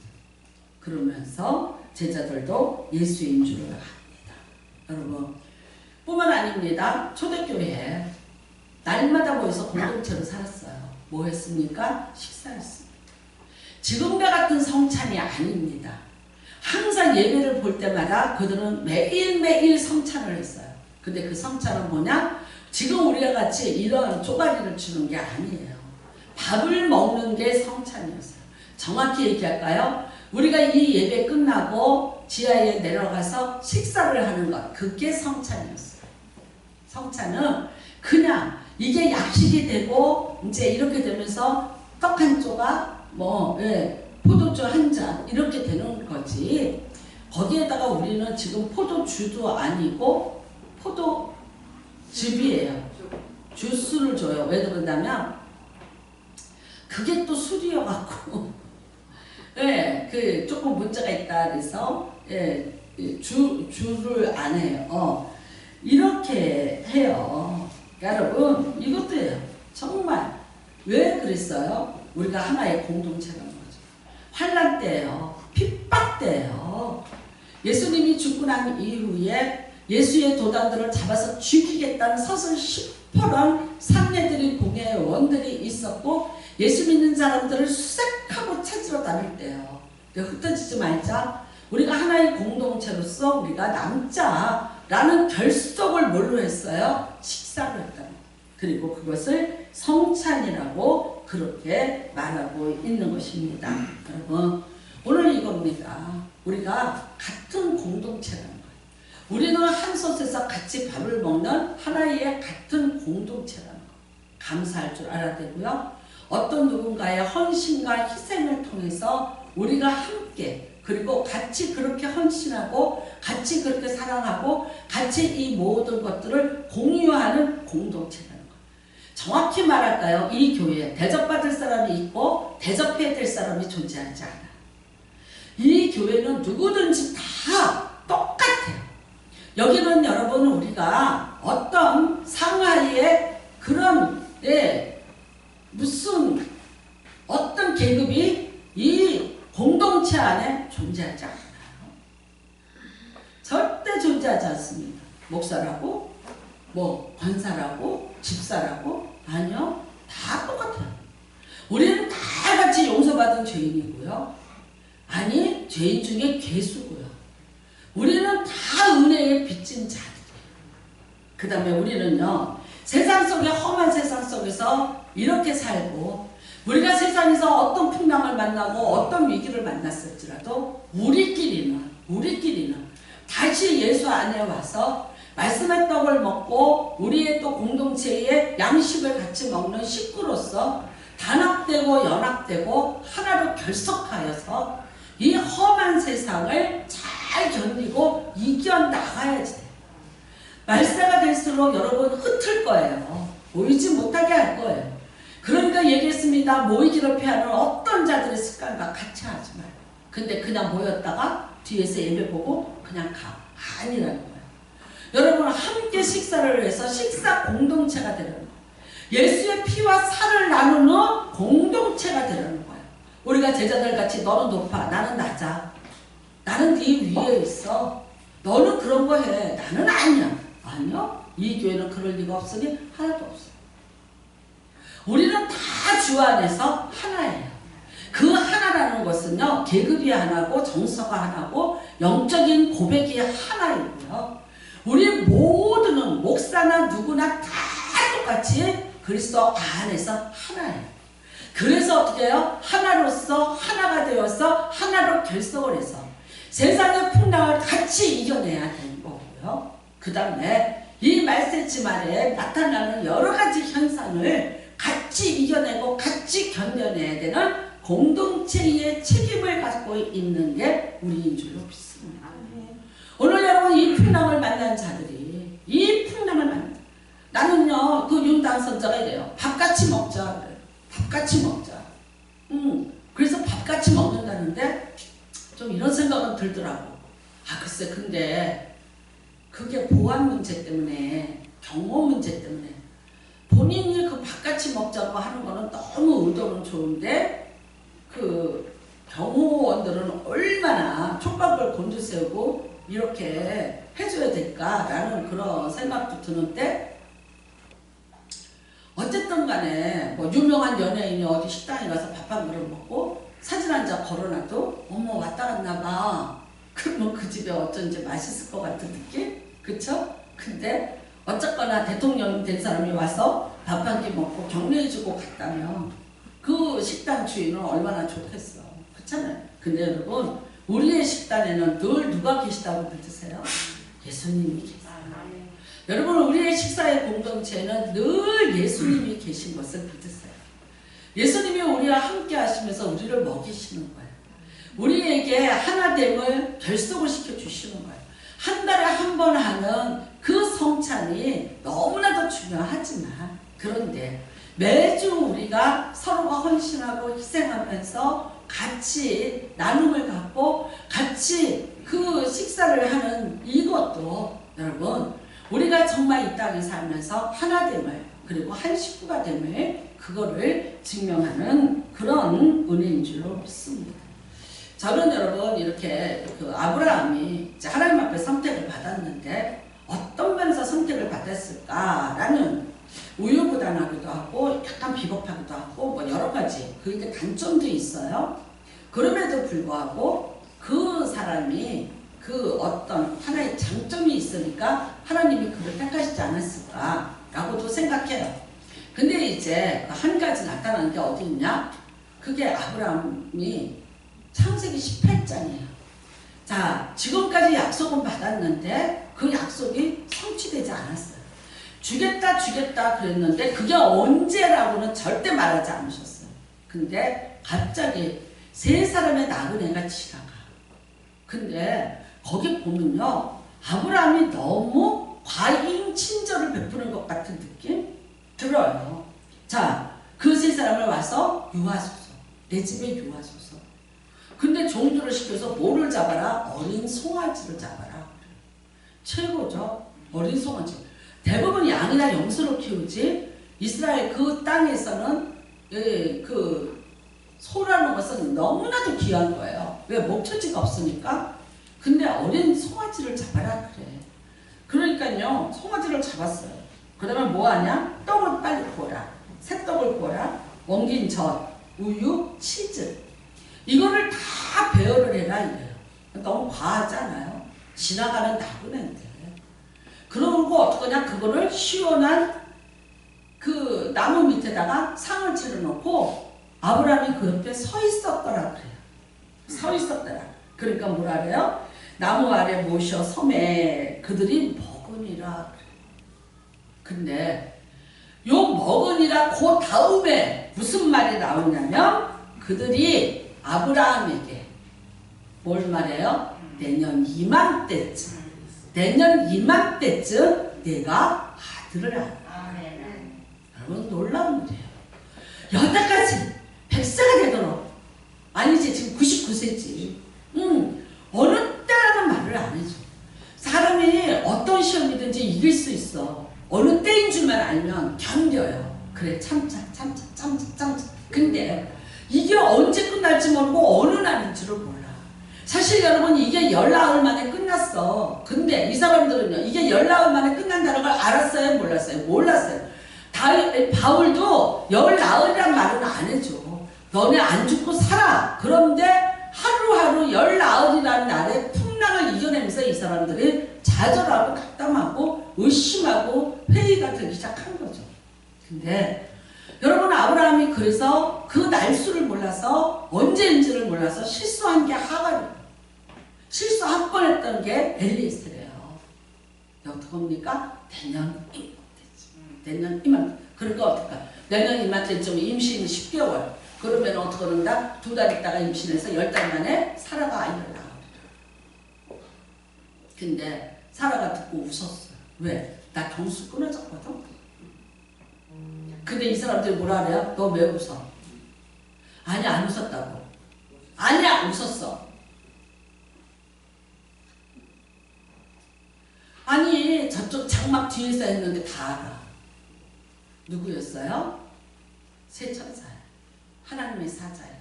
그러면서 제자들도 예수인 줄 압니다. 여러분, 뿐만 아닙니다. 초대교회에 날마다 모여서 공동체로 살았어요. 뭐 했습니까? 식사했습니다. 지금과 같은 성찬이 아닙니다. 항상 예배를 볼 때마다 그들은 매일매일 성찬을 했어요. 근데 그 성찬은 뭐냐? 지금 우리가 같이 이런 쪼가리를 주는 게 아니에요. 밥을 먹는 게 성찬이었어요. 정확히 얘기할까요? 우리가 이 예배 끝나고 지하에 내려가서 식사를 하는 것, 그게 성찬이었어요. 성찬은 그냥 이게 약식이 되고 이제 이렇게 되면서 떡 한 조각, 포도주 한 잔 이렇게 되는 거지. 거기에다가 우리는 지금 포도주도 아니고 포도즙이에요. 주스를 줘요. 왜 그런다면 그게 또 술이어갖고 그 조금 문제가 있다 그래서 주를 안 해요. 이렇게 해요. 여러분, 이것도예요. 정말 왜 그랬어요? 우리가 하나의 공동체라는 거죠. 환난 때예요. 핍박 때예요. 예수님이 죽고 난 이후에 예수의 도단들을 잡아서 죽이겠다는 서슴 시퍼런 상례들이 공회원들이 있었고 예수 믿는 사람들을 수색하고 찾으러 다닐 때예요. 흩어지지 말자. 우리가 하나의 공동체로서 우리가 남자라는 결속을 뭘로 했어요? 식사를 했다. 그리고 그것을 성찬이라고 그렇게 말하고 있는 것입니다. 여러분, 오늘 이겁니다. 우리가 같은 공동체라는 거예요. 우리는 한 솥에서 같이 밥을 먹는 하나의 같은 공동체라는 거. 감사할 줄 알아야 되고요. 어떤 누군가의 헌신과 희생을 통해서 우리가 함께 그리고 같이 그렇게 헌신하고 같이 그렇게 사랑하고 같이 이 모든 것들을 공유하는 공동체라는 거. 정확히 말할까요? 이 교회에 대접받을 사람이 있고 대접해야 될 사람이 존재하지 않아요. 이 교회는 누구든지 다 똑같아요. 여기는 여러분 우리가 어떤 상하이의 그런 무슨 어떤 계급이 이 공동체 안에 존재하지 않아요. 절대 존재하지 않습니다. 목사라고 권사라고 집사라고 아니요. 다 똑같아요. 우리는 다 같이 용서받은 죄인이고요. 아니 죄인 중에 괴수고요. 우리는 다 은혜에 빚진 자들이에요. 그 다음에 우리는요. 세상 속에 험한 세상 속에서 이렇게 살고 우리가 세상에서 어떤 풍랑을 만나고 어떤 위기를 만났을지라도 우리끼리는 다시 예수 안에 와서 말씀의 떡을 먹고 우리의 또 공동체의 양식을 같이 먹는 식구로서 단합되고 연합되고 하나로 결속하여서 이 험한 세상을 잘 견디고 이겨나가야지 돼요. 말세가 될수록 여러분 흩을 거예요. 모이지 못하게 할 거예요. 그러니까 얘기했습니다. 모이기를 피하는 어떤 자들의 습관과 같이 하지 말고. 근데 그냥 모였다가 뒤에서 예배 보고 그냥 가. 아니라는 거예요. 여러분 함께 식사를 해서 식사 공동체가 되는 거예요. 예수의 피와 살을 나누는 공동체가 되는 거예요. 우리가 제자들 같이 너는 높아 나는 낮아. 나는 네 위에 있어. 너는 그런 거 해. 나는 아니야. 아니요. 이 교회는 그럴 리가 없으니 하나도 없어요. 우리는 다 주 안에서 하나예요. 그 하나라는 것은요. 계급이 하나고 정서가 하나고 영적인 고백이 하나이고요. 우리 모두는 목사나 누구나 다 똑같이 그리스도 안에서 하나예요. 그래서 어떻게 해요? 하나로서 하나가 되어서 하나로 결속을 해서 세상의 풍랑을 같이 이겨내야 되는 거고요. 그 다음에 이 말세지 말에 나타나는 여러 가지 현상을 같이 같이 이겨내고 같이 견뎌내야 되는 공동체의 책임을 갖고 있는 게 우리인 줄로 믿습니다. 오늘 여러분 이 풍랑을 만난 자들이 이 풍랑을 만난 나는요 그 윤당 선자가 이래요. 밥같이 먹자 그래요. 밥같이 먹자. 그래서 밥같이 먹는다는데 좀 이런 생각은 들더라고. 아 글쎄 근데 그게 보안 문제 때문에 경호 문제 때문에 본인이 그 밥같이 먹자고 하는 거는 너무 의도는 좋은데 그 경호원들은 얼마나 촉각을 곤두세우고 이렇게 해줘야 될까라는 그런 생각도 드는데 어쨌든 간에 뭐 유명한 연예인이 어디 식당에 가서 밥 한 그릇 먹고 사진 한 장 걸어놔도 어머 왔다 갔나 봐. 그러면 그 집에 어쩐지 맛있을 것 같은 느낌? 그쵸? 근데 어쨌거나 대통령 된 사람이 와서 밥 한 끼 먹고 격려해주고 갔다면 그 식당 주인은 얼마나 좋겠어. 그렇잖아요. 근데 여러분 우리의 식단에는 늘 누가 계시다고 믿으세요? 예수님이 계세요. 여러분 우리의 식사의 공동체는 늘 예수님이 계신 것을 믿으세요. 예수님이 우리와 함께 하시면서 우리를 먹이시는 거예요. 우리에게 하나됨을 결속을 시켜주시는 거예요. 한 달에 한 번 하는 그 성찬이 너무나도 중요하지만 그런데 매주 우리가 서로가 헌신하고 희생하면서 같이 나눔을 갖고 같이 그 식사를 하는 이것도 여러분 우리가 정말 이 땅에 살면서 하나됨을 그리고 한 식구가 됨을 그거를 증명하는 그런 은혜인 줄로 믿습니다. 저는 여러분 이렇게 그 아브라함이 하나님 앞에 선택을 받았는데 어떤 면에서 선택을 받았을까라는 우유부단하기도 하고 약간 비겁하기도 하고 뭐 여러 가지 그게 단점도 있어요. 그럼에도 불구하고 그 사람이 그 어떤 하나의 장점이 있으니까 하나님이 그를 택하시지 않았을까라고도 생각해요. 근데 이제 한 가지 나타나는 게 어디 있냐? 그게 아브라함이 창세기 18장이에요. 자, 지금까지 약속은 받았는데 그 약속이 성취되지 않았어요. 주겠다 그랬는데 그게 언제라고는 절대 말하지 않으셨어요. 근데 갑자기 세 사람의 나그네가 지나가. 근데 거기 보면요. 아브라함이 너무 과잉 친절을 베푸는 것 같은 느낌 들어요. 자, 그 세 사람을 와서 유하소서. 내 집에 유하소서. 근데 종들을 시켜서 뭐를 잡아라? 어린 송아지를 잡아라. 최고죠. 어린 송아지. 대부분 양이나 염소를 키우지 이스라엘 그 땅에서는 그 소라는 것은 너무나도 귀한 거예요. 왜? 목초지가 없으니까. 근데 어린 송아지를 잡아라 그래. 그러니까요 송아지를 잡았어요. 그 다음에 뭐하냐? 떡을 빨리 구워라. 새떡을 구워라. 엉긴 젖, 우유, 치즈 이거를 다 배열을 해라 이래요. 너무 과하잖아요. 지나가는 나그네인데. 그러고 어떡하냐? 그거를 시원한 그 나무 밑에다가 상을 차려놓고 아브라함이 그 옆에 서 있었더라 그래요. 서 있었더라. 그러니까 뭐라 그래요? 나무 아래 모셔 섬에 그들이 먹으니라 그래요. 근데 요 먹으니라 그 다음에 무슨 말이 나오냐면 그들이 아브라함에게 뭘 말해요? 내년 이맘때쯤 내가 아들을 낳아. 여러분 놀라운 일이에요. 여태까지 100세가 되도록 아니지 지금 99세지. 어느 때라는 말을 안 해줘. 사람이 어떤 시험이든지 이길 수 있어. 어느 때인 줄만 알면 견뎌요. 그래 참자. 근데 이게 언제 끝날지 모르고 어느 날인 줄을 몰라. 사실 여러분 이게 열나흘 만에 끝났어. 근데 이 사람들은요 이게 열나흘 만에 끝난다는 걸 알았어요? 몰랐어요? 몰랐어요. 바울도 열나흘이란 말은 안 해줘. 너네 안 죽고 살아. 그런데 하루하루 열나흘이라는 날에 풍랑을 이겨내면서 이 사람들이 좌절하고 낙담하고 의심하고 회의가 되기 시작한 거죠. 근데 여러분 아브라함이 그래서 그 날수를 몰라서 언제인지를 몰라서 실수한 게 하갈이에요. 실수한 번 했던 게 엘리에셀이에요. 어떡합니까? 내년 이맘때쯤. 그러니까 어떡하? 내년 이맘때쯤 임신 10개월. 그러면 어떻게 그런다? 2달 있다가 임신해서 10달 만에 사라가 아이를 낳아. 근데 사라가 듣고 웃었어요. 왜? 나 경수 끊어졌거든? 근데 이 사람들이 뭐라 그래요? 너 왜 웃어? 아니, 안 웃었다고. 아니야, 웃었어. 아니, 저쪽 장막 뒤에서 했는데 다 알아. 누구였어요? 새 천사예요. 하나님의 사자예요.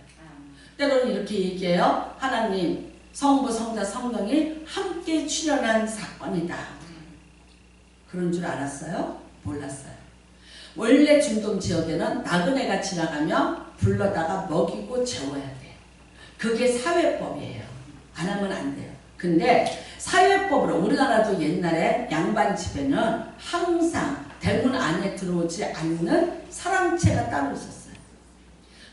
때로는 이렇게 얘기해요. 하나님, 성부, 성자, 성령이 함께 출현한 사건이다. 그런 줄 알았어요? 몰랐어요. 원래 중동 지역에는 나그네가 지나가면 불러다가 먹이고 재워야 돼요. 그게 사회법이에요. 안 하면 안 돼요. 근데 사회법으로 우리나라도 옛날에 양반 집에는 항상 대문 안에 들어오지 않는 사랑채가 따로 있었어요.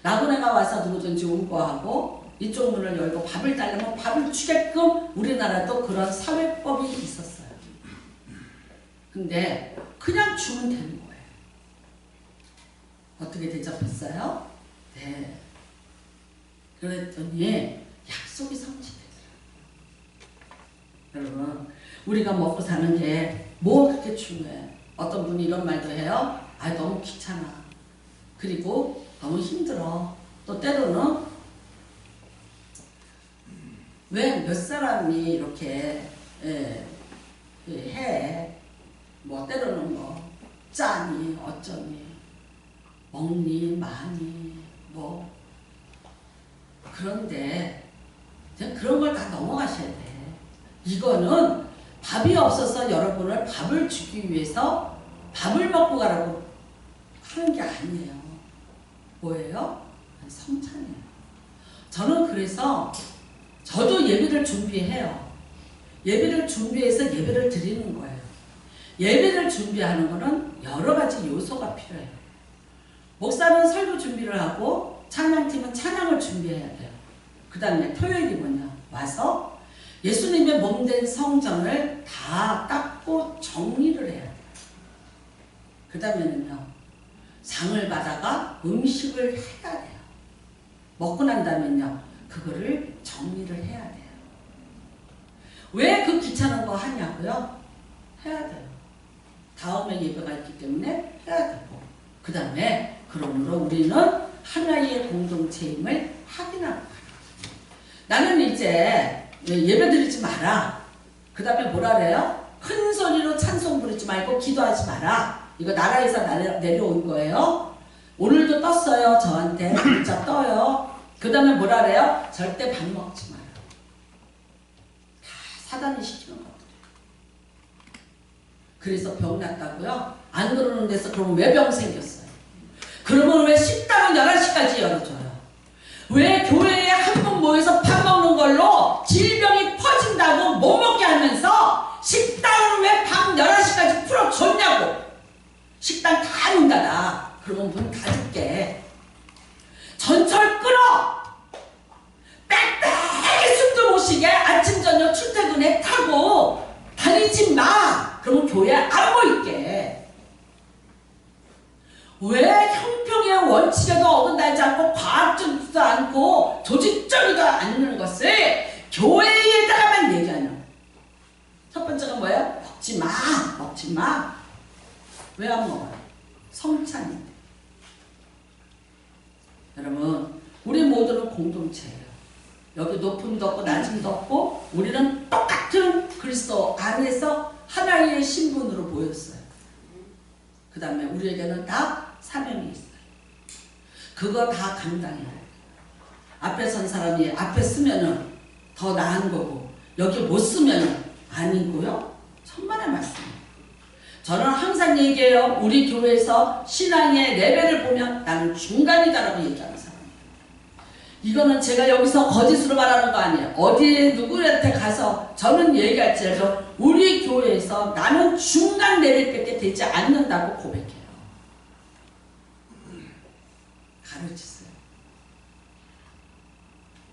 나그네가 와서 누구든지 운거하고 이쪽 문을 열고 밥을 달라면 밥을 주게끔 우리나라도 그런 사회법이 있었어요. 근데 그냥 주면 되는 거예요. 어떻게 대접했어요? 네. 그랬더니 약속이 성취되더라고요. 여러분, 우리가 먹고 사는 게 뭐 그렇게 중요해? 어떤 분이 이런 말도 해요. 아, 너무 귀찮아. 그리고 너무 힘들어. 또 때로는 왜 몇 사람이 이렇게 해. 뭐 때로는 뭐 짜니 어쩌니 먹니 마니 뭐 그런데 그냥 그런 걸 다 넘어가셔야 돼. 이거는 밥이 없어서 여러분을 밥을 주기 위해서 밥을 먹고 가라고 하는 게 아니에요. 뭐예요? 성찬이에요. 저는 그래서 저도 예배를 준비해요. 예배를 준비해서 예배를 드리는 거예요. 예배를 준비하는 거는 여러 가지 요소가 필요해요. 목사는 설교 준비를 하고 찬양팀은 찬양을 준비해야 돼요. 그 다음에 토요일이 뭐냐? 와서 예수님의 몸된 성전을 다 닦고 정리를 해야 돼요. 그 다음에는요. 상을 받아가 음식을 해야 돼요. 먹고 난 다음에는요. 그거를 정리를 해야 돼요. 왜 그 귀찮은 거 하냐고요? 해야 돼요. 다음에 예배가 있기 때문에 해야 되고 그 다음에 그러므로 우리는 하나의 공동체임을 확인하고 가요. 나는 이제 예배 드리지 마라. 그 다음에 뭐라 그래요? 큰 소리로 찬송 부르지 말고 기도하지 마라. 이거 나라에서 내려온 거예요. 오늘도 떴어요. 저한테 문자 떠요. 그 다음에 뭐라 그래요? 절대 밥 먹지 마라. 다 사단이 시키는 것들이에요. 그래서 병 났다고요? 안 그러는 데서 그럼 왜 병 생겼어요? 그러면 왜 식당은 11시까지 열어줘요? 왜 교회에 한 번 모여서 밥 먹는 걸로 질병이 퍼진다고 못 먹게 하면서 식당은 왜 밤 11시까지 풀어줬냐고? 식당 다 문 닫아. 그러면 문 닫을게. 전철 끊어! 빽빽하게 숨도 못 쉬게 아침 저녁 출퇴근에 타고 다니지 마! 그러면 교회 안 모일게. 왜 형평의 원칙에도 어긋나지 않고 과학적이지도 않고 조직적이지도 않는 것을 교회에다가만 얘기하냐? 첫 번째가 뭐예요? 먹지 마! 먹지 마! 왜 안 먹어요? 성찬인데. 여러분, 우리 모두는 공동체예요. 여기 높음도 없고 낮음도 없고 우리는 똑같은 그리스도 안에서 하나의 신분으로 모였어요. 그 다음에 우리에게는 다 사명이 있어요. 그거 다 감당해야 돼요. 앞에 선 사람이 앞에 쓰면은 더 나은 거고 여기 못 쓰면은 아니고요. 천만의 말씀이에요. 저는 항상 얘기해요. 우리 교회에서 신앙의 레벨을 보면 나는 중간이다라고 얘기하는 사람이에요. 이거는 제가 여기서 거짓으로 말하는 거 아니에요. 어디에 누구한테 가서 저는 얘기할지라도 우리 교회에서 나는 중간 레벨밖에 되지 않는다고 고백해요. 가르치세요.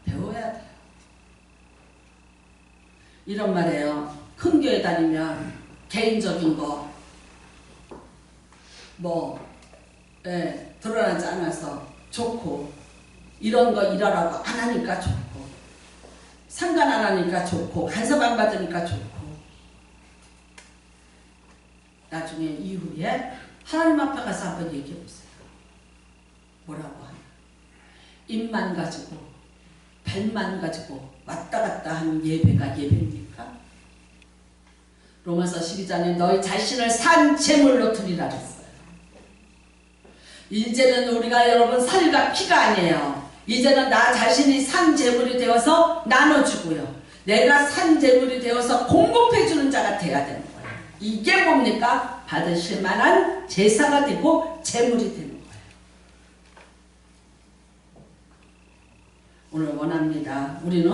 배워야 돼요. 이런 말이에요. 큰 교회 다니면 개인적인 거 드러나지 않아서 좋고, 이런 거 일하라고 안 하니까 좋고, 상관 안 하니까 좋고, 간섭 안 받으니까 좋고, 나중에 이후에 하나님 앞에 가서 한번 얘기해 보세요. 뭐라고 하나? 입만 가지고 발만 가지고 왔다 갔다 하는 예배가 예배입니까? 로마서 12장에 너희 자신을 산 제물로 드리라 그랬어요. 이제는 우리가 여러분 살과 피가 아니에요. 이제는 나 자신이 산 제물이 되어서 나눠주고요. 내가 산 제물이 되어서 공급해주는 자가 돼야 되는 거예요. 이게 뭡니까? 받으실 만한 제사가 되고 제물이 되는 거예요. 오늘 원합니다. 우리는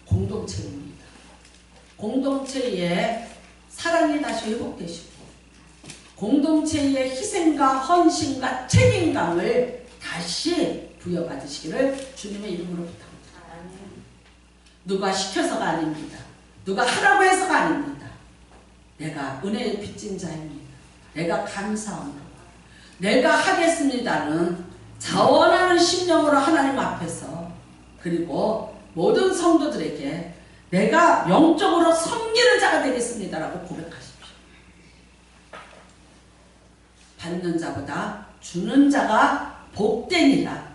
공동체입니다. 공동체에 사랑이 다시 회복되시고, 공동체의 희생과 헌신과 책임감을 다시 부여받으시기를 주님의 이름으로 부탁합니다. 누가 시켜서가 아닙니다. 누가 하라고 해서가 아닙니다. 내가 은혜의 빚진 자입니다. 내가 감사합니다. 내가 하겠습니다는 자원하는 심령으로 하나님 앞에서, 그리고 모든 성도들에게 내가 영적으로 섬기는 자가 되겠습니다라고 고백하십시오. 받는 자보다 주는 자가 복되니라.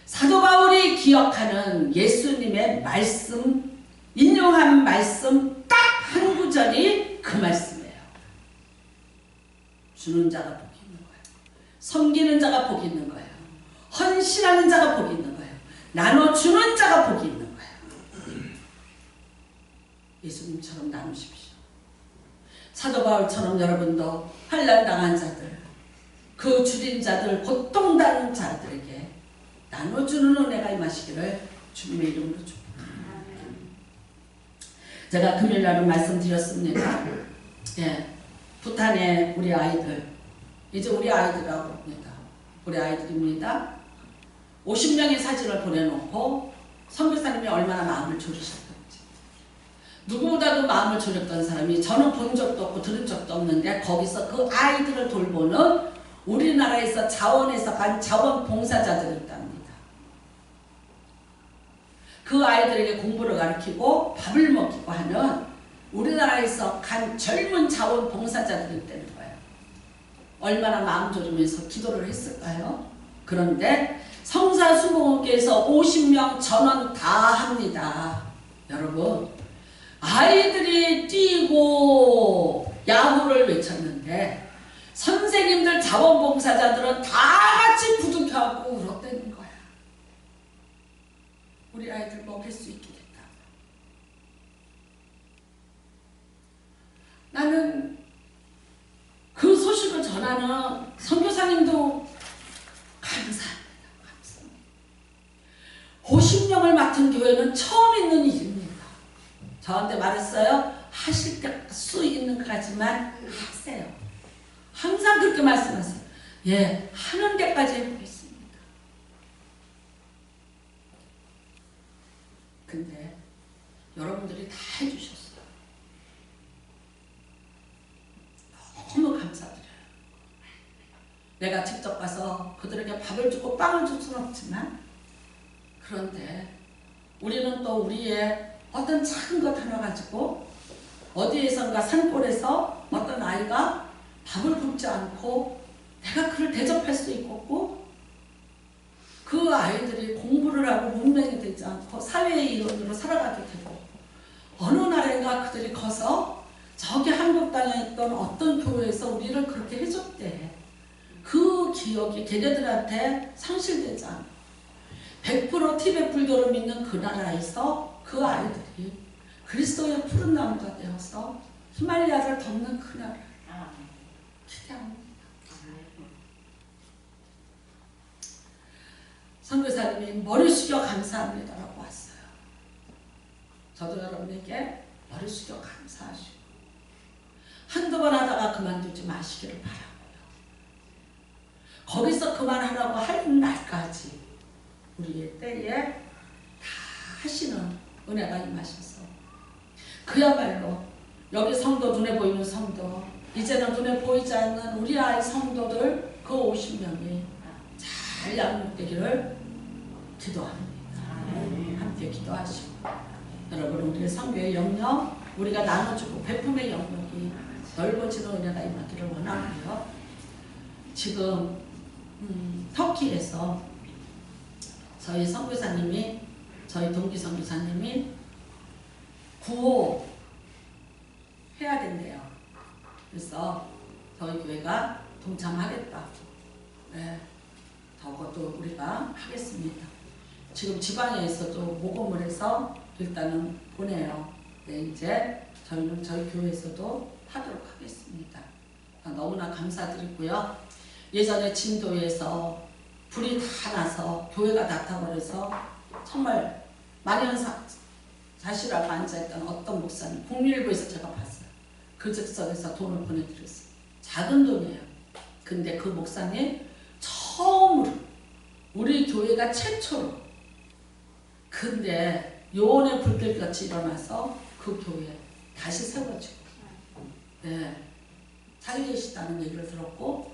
사도 바울이 기억하는 예수님의 말씀, 인용한 말씀 딱 한 구절이 그 말씀이에요. 주는 자가 복이 있는 거예요. 섬기는 자가 복이 있는 거예요. 헌신하는 자가 복이 있는 거예요. 나눠주는 자가 복이 있는 거예요. 예수님처럼 나누십시오. 사도 바울처럼 여러분도 환난당한 자들, 그 줄인 자들, 고통당한 자들에게 나눠주는 은혜가 임하시기를 주님의 이름으로 축복합니다. 제가 금요일날은 말씀드렸습니다. 예, 부탄의 우리 아이들, 이제 우리 아이들이라고 합니다. 우리 아이들입니다. 50명의 사진을 보내놓고 선교사님이 얼마나 마음을 졸이셨던지, 누구보다도 마음을 졸였던 사람이, 저는 본 적도 없고 들은 적도 없는데 거기서 그 아이들을 돌보는 우리나라에서 자원에서 간 자원봉사자들이 있답니다. 그 아이들에게 공부를 가르치고 밥을 먹이고 하는 우리나라에서 간 젊은 자원봉사자들이 있다는 거예요. 얼마나 마음 졸이면서 기도를 했을까요? 그런데 성사수목원께서 50명 전원 다 합니다. 여러분, 아이들이 뛰고 야구를 외쳤는데 선생님들, 자원봉사자들은 다 같이 부둥켜하고 울었다는 거야. 우리 아이들 먹일 수 있게 됐다. 나는 그 소식을 전하는 선교사님도 감사합니다. 50명을 맡은 교회는 처음 있는 일입니다. 저한테 말했어요. 하실 수 있는 것까지만 하세요. 항상 그렇게 말씀하세요. 예, 하는 데까지 해보겠습니다. 근데 여러분들이 다 해주셨어요. 너무 감사드려요. 내가 직접 가서 그들에게 밥을 주고 빵을 줄 수는 없지만, 그런데 우리는 또 우리의 어떤 작은 것 하나 가지고 어디에선가 산골에서 어떤 아이가 밥을 굶지 않고 내가 그를 대접할 수 있고, 그 아이들이 공부를 하고 문맹이 되지 않고 사회의 일원으로 살아가게 되고, 어느 날인가 그들이 커서 저기 한국 땅에 있던 어떤 교회에서 우리를 그렇게 해줬대. 그 기억이 걔네들한테 상실되지 않고 100% 티베트 불교를 믿는 그 나라에서 그 아이들이 그리스도의 푸른 나무가 되어서 히말라야를 덮는 그날을 기대합니다. 선교사님이 머리 숙여 감사합니다라고 왔어요. 저도 여러분에게 머리 숙여 감사하시고 한두 번 하다가 그만두지 마시기를 바라고요. 거기서 그만하라고 하는 날까지 우리의 때에 다 하시는 은혜가 임하셔서 그야말로 여기 성도, 눈에 보이는 성도, 이제는 눈에 보이지 않는 우리 아이 성도들 그 50명이 잘 양육되기를 기도합니다. 함께 기도하시고 여러분 우리의 선교의 영역 우리가 나눠주고 베품의 영역이 넓어지는 은혜가 임하기를 원하고요. 지금 터키에서 저희 선교사님이 저희 동기 선교사님이 구호 해야 된대요. 그래서 저희 교회가 동참하겠다. 네, 저것도 우리가 하겠습니다. 지금 지방에서도 모금을 해서 일단은 보내요. 네, 이제 저희는 저희 교회에서도 하도록 하겠습니다. 너무나 감사드리고요. 예전에 진도에서 불이 다 나서 교회가 다 타버려서 정말 만연자실하고 앉아있던 어떤 목사님 국립일보에서 제가 봤어요. 그 즉석에서 돈을 보내드렸어요. 작은 돈이에요. 근데 그 목사님 처음으로 우리 교회가 최초로 근데 요원의 불길같이 일어나서 그 교회 다시 세워지고 네, 잘 계시다는 얘기를 들었고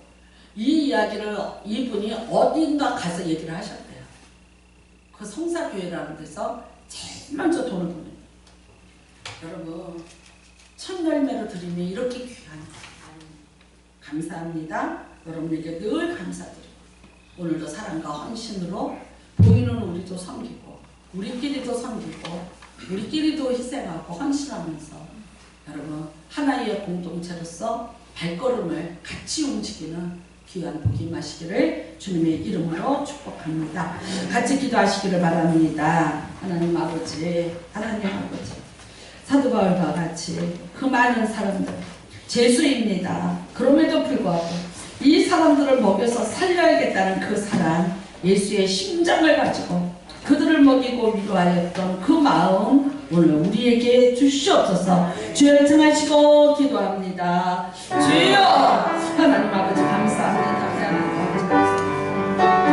이 이야기를 이분이 어딘가 가서 얘기를 하셨대요. 그 성사교회라는 데서 제일 먼저 돈을 보내요. 여러분 첫 열매로 드림이 이렇게 귀한 감사합니다. 여러분에게 늘 감사드리고 오늘도 사랑과 헌신으로 보이는 우리도 섬기고 우리끼리도 섬기고 우리끼리도 희생하고 헌신하면서 여러분 하나의 공동체로서 발걸음을 같이 움직이는 귀한 복이 임하시기를 주님의 이름으로 축복합니다. 같이 기도하시기를 바랍니다. 하나님 아버지 사도 바울과 같이 그 많은 사람들 죄수입니다. 그럼에도 불구하고 이 사람들을 먹여서 살려야겠다는 그 사랑 예수의 심장을 가지고 그들을 먹이고 위로하였던 그 마음 오늘 우리에게 주시옵소서. 주여 청하시고 기도합니다. 주여 하나님 아버지